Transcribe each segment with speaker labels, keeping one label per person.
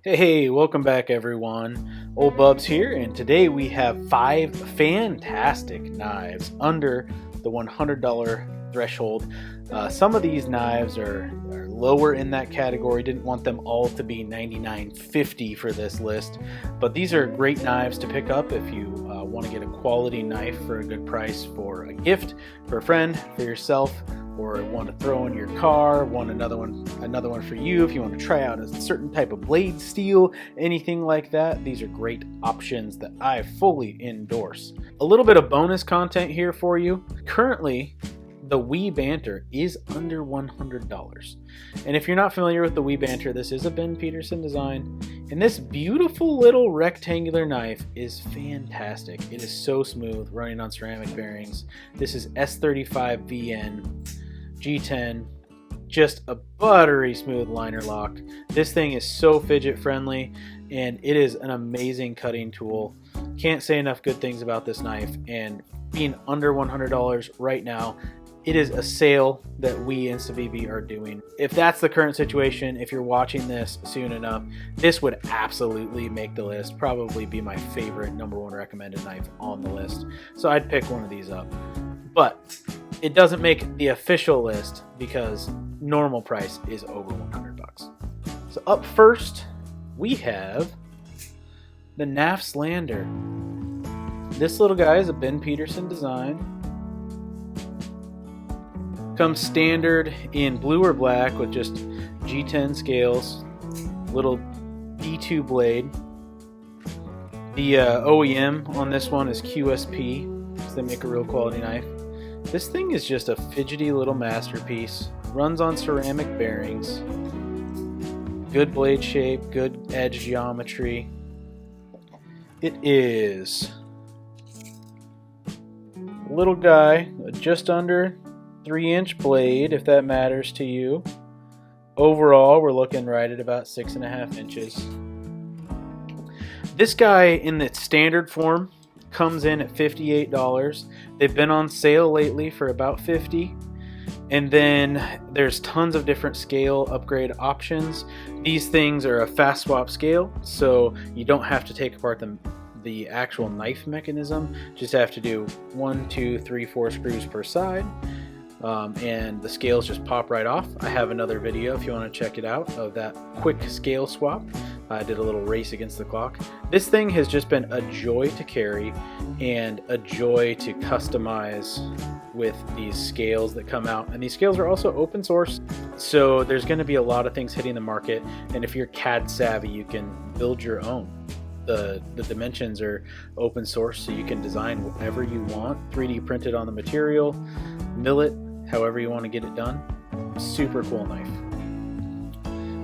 Speaker 1: Hey, welcome back everyone. Old Bubs here, and today we have 5 fantastic knives under the $100 threshold. Some of these knives are lower in that category. Didn't want them all to be $99.50 for this list, but these are great knives to pick up if you want to get a quality knife for a good price for a gift, for a friend, for yourself, or want to throw in your car, want another one for you if you want to try out a certain type of blade steel, anything like that. These are great options that I fully endorse. A little bit of bonus content here for you. Currently, the Banter is under $100. And if you're not familiar with the Banter, this is a Ben Peterson design. And this beautiful little rectangular knife is fantastic. It is so smooth, running on ceramic bearings. This is S35 VN. G10, just a buttery smooth liner lock. This thing is so fidget friendly, and it is an amazing cutting tool. Can't say enough good things about this knife, and being under $100 right now, it is a sale that we in Civivi are doing. If that's the current situation, if you're watching this soon enough, this would absolutely make the list. Probably be my favorite #1 recommended knife on the list. So I'd pick one of these up. But it doesn't make the official list because normal price is over $100. So up first, we have the Slander. This little guy is a Ben Peterson design. Comes standard in blue or black with just G10 scales, little D2 blade. The OEM on this one is QSP, so they make a real quality knife. This thing is just a fidgety little masterpiece. Runs on ceramic bearings. Good blade shape, good edge geometry. It is a little guy, just under 3-inch blade, if that matters to you. Overall, we're looking right at about 6.5 inches. This guy in its standard form comes in at $58. They've been on sale lately for about $50. And then there's tons of different scale upgrade options. These things are a fast swap scale, so you don't have to take apart the actual knife mechanism. Just have to do 1, 2, 3, 4 screws per side. And the scales just pop right off. I have another video if you want to check it out of that quick scale swap. I did a little race against the clock. This thing has just been a joy to carry and a joy to customize with these scales that come out. And these scales are also open source, so there's going to be a lot of things hitting the market. And if you're CAD savvy, you can build your own. The dimensions are open source, so you can design whatever you want, 3D printed on the material, mill it however you want to get it done. Super cool knife.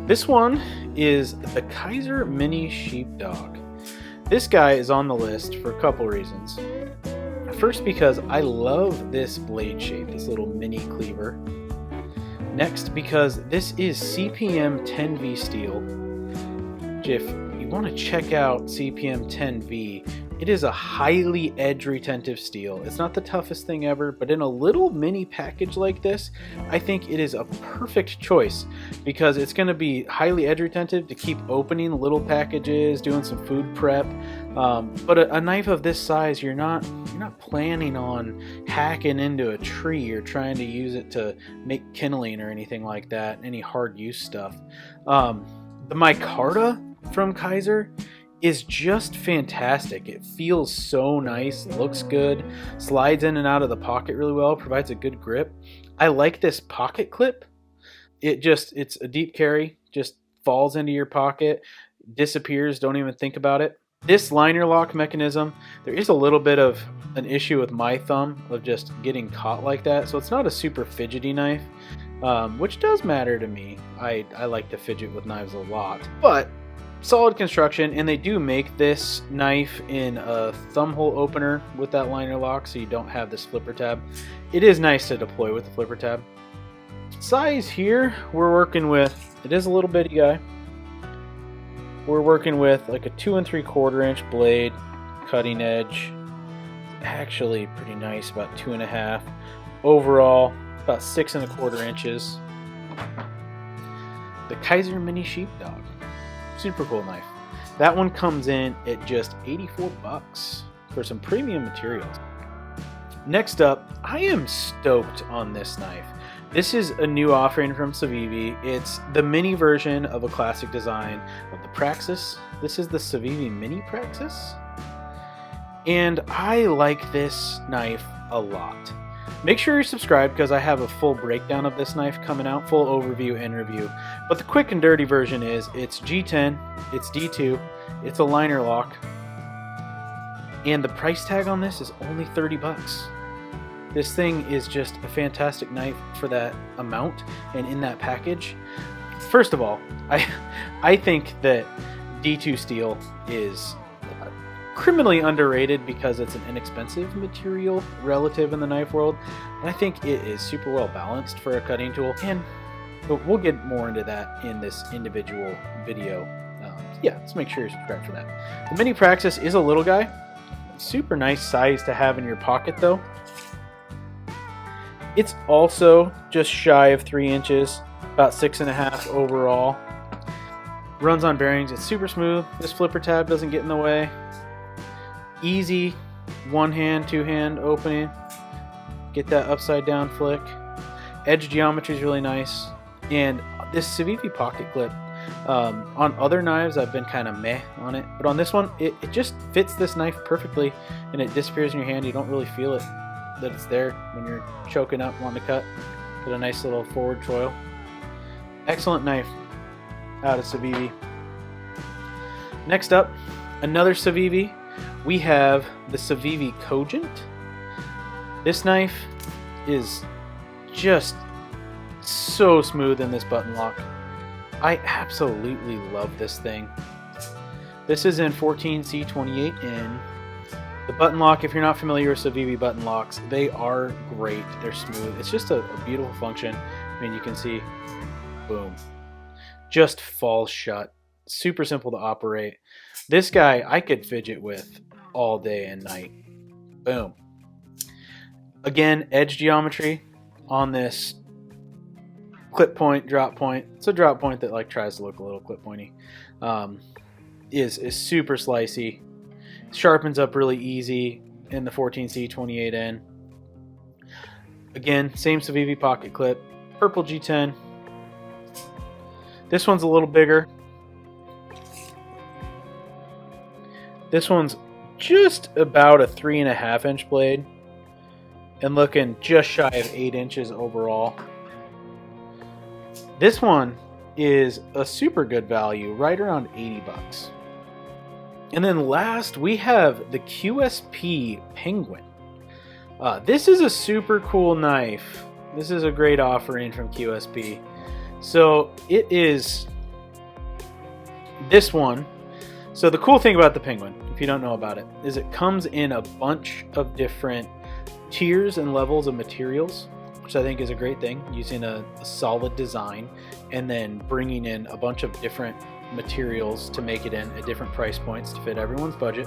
Speaker 1: This one is the Kizer Mini-Sheepdog. This guy is on the list for a couple reasons. First, because I love this blade shape, this little mini cleaver. Next, because this is CPM 10V steel. If you want to check out CPM 10V, it is a highly edge retentive steel. It's not the toughest thing ever, but in a little mini package like this, I think it is a perfect choice because it's going to be highly edge retentive to keep opening little packages, doing some food prep. But a knife of this size, you're not planning on hacking into a tree or trying to use it to make kindling or anything like that, any hard use stuff. The micarta from Kizer is just fantastic. It feels so nice, looks good, slides in and out of the pocket really well, provides a good grip. I like this pocket clip. It's a deep carry, just falls into your pocket, disappears, don't even think about it. This liner lock mechanism, there is a little bit of an issue with my thumb of just getting caught like that, so it's not a super fidgety knife, which does matter to me. I like to fidget with knives a lot, but solid construction, and they do make this knife in a thumb hole opener with that liner lock, so you don't have this flipper tab. It is nice to deploy with the flipper tab. Size here, we're working with, it is a little bitty guy. We're working with like a 2 3/4 inch blade, cutting edge. Actually pretty nice, about 2.5. Overall, about 6 1/4 inches. The Kizer Mini-Sheepdog. Super cool knife. That one comes in at just 84 bucks for some premium materials. Next up, I am stoked on this knife. This is a new offering from Civivi. It's the mini version of a classic design of the Praxis. This is the Civivi Mini Praxis. And I like this knife a lot. Make sure you're subscribed because I have a full breakdown of this knife coming out, full overview and review. But the quick and dirty version is it's G10, it's D2, it's a liner lock, and the price tag on this is only 30 bucks. This thing is just a fantastic knife for that amount and in that package. First of all, I think that D2 steel is criminally underrated because it's an inexpensive material relative in the knife world. And I think it is super well balanced for a cutting tool. And we'll get more into that in this individual video. Yeah, let's make sure you're subscribed for that. The Mini Praxis is a little guy. Super nice size to have in your pocket though. It's also just shy of 3 inches, about 6.5 overall. Runs on bearings, it's super smooth. This flipper tab doesn't get in the way. Easy one hand, two hand opening. Get that upside down flick. Edge geometry is really nice. And this Civivi pocket clip, on other knives I've been kind of meh on it, but on this one it just fits this knife perfectly and it disappears in your hand. You don't really feel it that it's there when you're choking up wanting to cut. Get a nice little forward choil. Excellent knife out of Civivi. Next up, another Civivi. We have the Civivi Cogent. This knife is just so smooth in this button lock. I absolutely love this thing. This is in 14C28N. The button lock, if you're not familiar with Civivi button locks, they are great. They're smooth. It's just a beautiful function. I mean, you can see, boom, just falls shut. Super simple to operate. This guy I could fidget with all day and night. Boom. Again, edge geometry on this clip point, drop point. It's a drop point that like tries to look a little clip pointy. Is super slicey. Sharpens up really easy in the 14C28N. Again, same Civivi pocket clip. Purple G10. This one's a little bigger. This one's just about a 3.5 inch blade and looking just shy of 8 inches overall. This one is a super good value, right around 80 bucks. And then last, we have the QSP Penguin. This is a super cool knife. This is a great offering from QSP. So it is this one. So the cool thing about the Penguin, if you don't know about it, is it comes in a bunch of different tiers and levels of materials, which I think is a great thing, using a solid design and then bringing in a bunch of different materials to make it in at different price points to fit everyone's budget.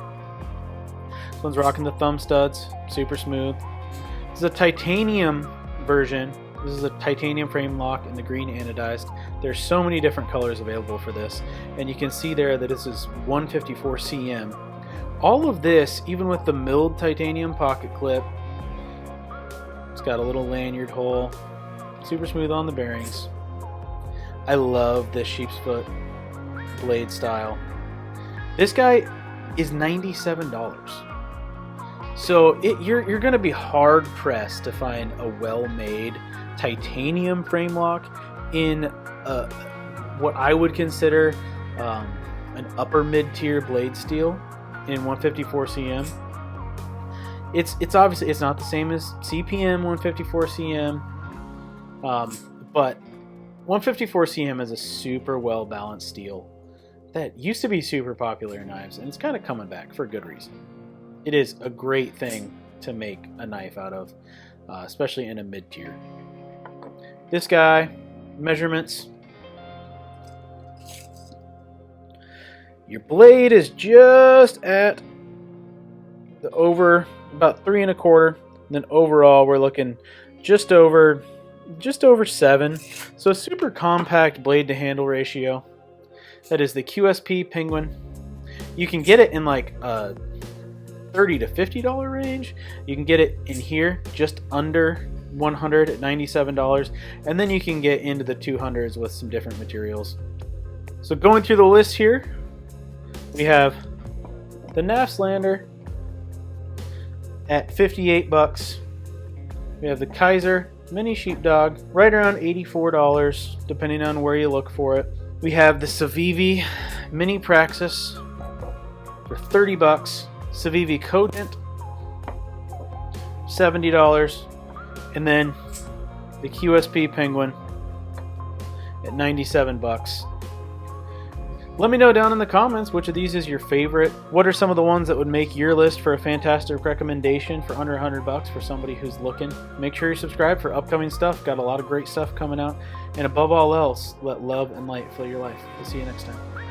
Speaker 1: This one's rocking the thumb studs, super smooth. This is a titanium version. This is a titanium frame lock in the green anodized. There's so many different colors available for this, and you can see there that this is 154 cm. All of this, even with the milled titanium pocket clip, it's got a little lanyard hole, super smooth on the bearings. I love this sheep's foot blade style. This guy is $97. So you're going to be hard pressed to find a well-made titanium frame lock in what I would consider an upper mid-tier blade steel in 154 cm. It's obviously it's not the same as CPM 154 cm, but 154 cm is a super well balanced steel that used to be super popular in knives, and it's kind of coming back for good reason. It is a great thing to make a knife out of, especially in a mid-tier. This guy, measurements. Your blade is just at the over about 3 1/4, and then overall we're looking just over 7. So a super compact blade to handle ratio. That is the QSP Penguin. You can get it in like a $30 to $50 range. You can get it in here just under $100 at $97, and then you can get into the 200s with some different materials. So going through the list here, we have the NAF Slander at 58 bucks. We have the Kizer Mini-Sheepdog right around $84 depending on where you look for it. We have the Civivi Mini Praxis for 30 bucks. Civivi Cogent $70, and then the QSP Penguin at 97 bucks. Let me know down in the comments which of these is your favorite. What are some of the ones that would make your list for a fantastic recommendation for under 100 bucks for somebody who's looking? Make sure you subscribe for upcoming stuff. Got a lot of great stuff coming out. And above all else, let love and light fill your life. We'll see you next time.